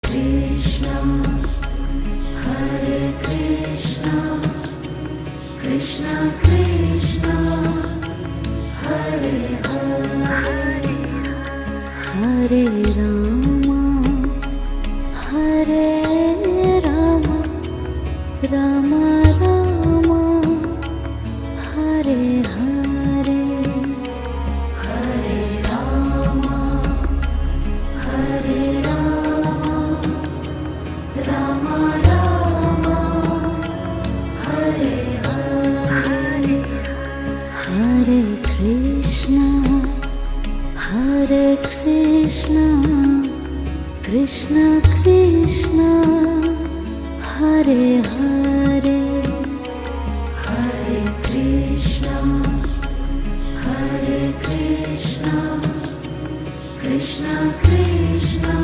Krishna, Hare Krishna, Krishna Krishna, Hare Hare, Hare Rama, Hare Rama, Rama Rama, Hare Hare, Hare Rama, Hare Rama, Rama Rama, Hare Hare, Hare Krishna, Hare Krishna, Krishna Krishna, Hare Hare, Hare Krishna, Hare Krishna, Krishna Krishna,